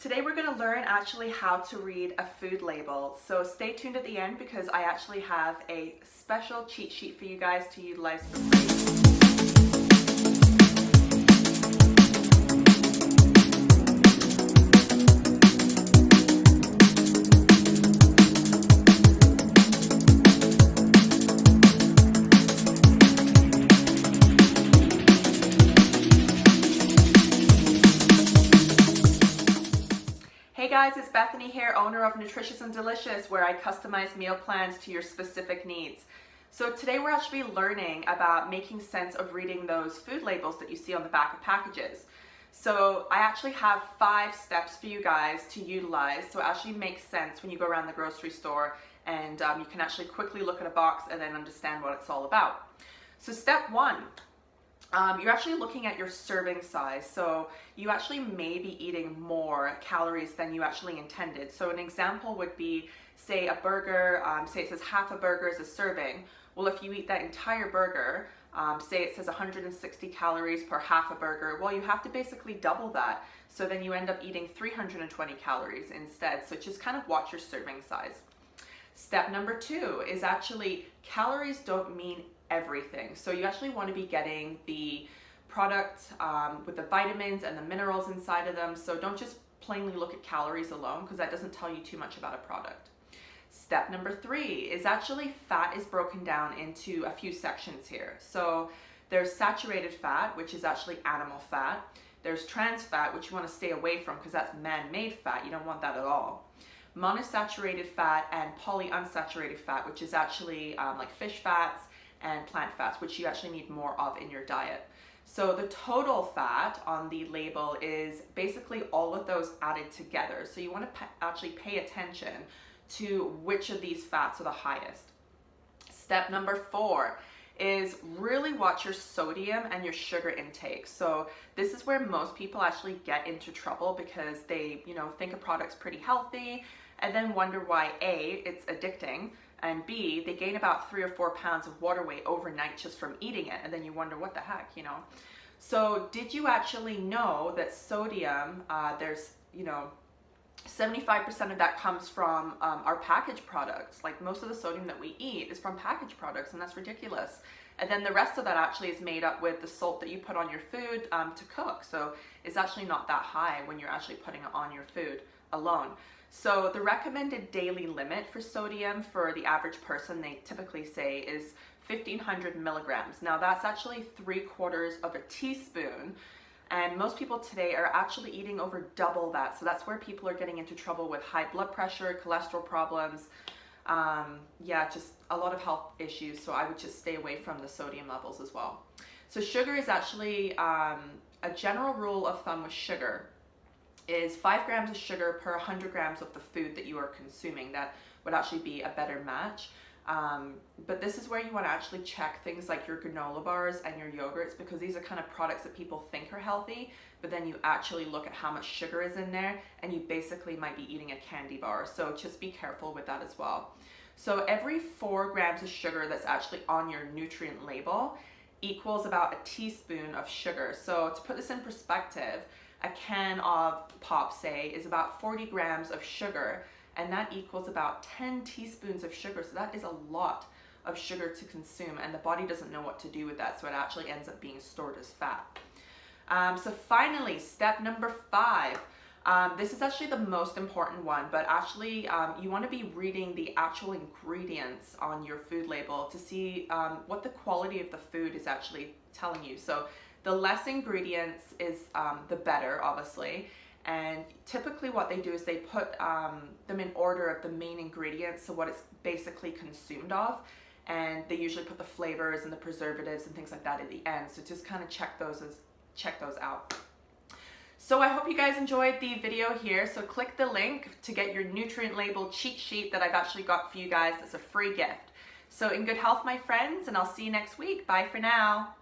Today we're going to learn actually how to read a food label. So stay tuned at the end because I actually have a special cheat sheet for you guys to utilize for free. Hey guys, it's Bethany here, owner of Nutritious and Delicious, where I customize meal plans to your specific needs. So today we're actually learning about making sense of reading those food labels that you see on the back of packages. So I actually have 5 steps for you guys to utilize so it actually makes sense when you go around the grocery store and you can actually quickly look at a box and then understand what it's all about. So step 1. You're actually looking at your serving size. So you actually may be eating more calories than you actually intended. So an example would be, say a burger, say it says half a burger is a serving. Well, if you eat that entire burger, say it says 160 calories per half a burger, well, you have to basically double that. So then you end up eating 320 calories instead. So just kind of watch your serving size. Step number 2 is actually calories don't mean everything. So you actually want to be getting the product with the vitamins and the minerals inside of them. So don't just plainly look at calories alone because that doesn't tell you too much about a product. Step number 3 is actually fat is broken down into a few sections here. So there's saturated fat, which is actually animal fat. There's trans fat, which you want to stay away from because that's man-made fat. You don't want that at all. Monosaturated fat and polyunsaturated fat, which is actually like fish fats and plant fats, which you actually need more of in your diet. So the total fat on the label is basically all of those added together. So you want to actually pay attention to which of these fats are the highest. Step number 4 is really watch your sodium and your sugar intake. So this is where most people actually get into trouble because they, think a product's pretty healthy and then wonder why A, it's addicting, and B, they gain about 3 or 4 pounds of water weight overnight just from eating it, and then you wonder what the heck, So did you actually know that sodium, there's, 75% of that comes from our packaged products. Like most of the sodium that we eat is from packaged products, and that's ridiculous. And then the rest of that actually is made up with the salt that you put on your food to cook. So it's actually not that high when you're actually putting it on your food alone. So the recommended daily limit for sodium for the average person, they typically say, is 1,500 milligrams. Now that's actually 3/4 of a teaspoon. And most people today are actually eating over double that. So that's where people are getting into trouble with high blood pressure, cholesterol problems, just a lot of health issues. So I would just stay away from the sodium levels as well. So sugar is actually a general rule of thumb with sugar is 5 grams of sugar per 100 grams of the food that you are consuming. That would actually be a better match. But this is where you want to actually check things like your granola bars and your yogurts because these are kind of products that people think are healthy, but then you actually look at how much sugar is in there and you basically might be eating a candy bar. So just be careful with that as well. So every 4 grams of sugar that's actually on your nutrient label equals about a teaspoon of sugar. So to put this in perspective, a can of pop, say, is about 40 grams of sugar, and that equals about 10 teaspoons of sugar. So that is a lot of sugar to consume, and the body doesn't know what to do with that, so it actually ends up being stored as fat. So finally, step number 5. This is actually the most important one, but actually you want to be reading the actual ingredients on your food label to see what the quality of the food is actually telling you. So the less ingredients is the better, obviously. And typically what they do is they put them in order of the main ingredients, so what it's basically consumed of. And they usually put the flavors and the preservatives and things like that at the end. So just kind of check those out. So I hope you guys enjoyed the video here. So click the link to get your nutrient label cheat sheet that I've actually got for you guys as a free gift. So in good health, my friends, and I'll see you next week. Bye for now.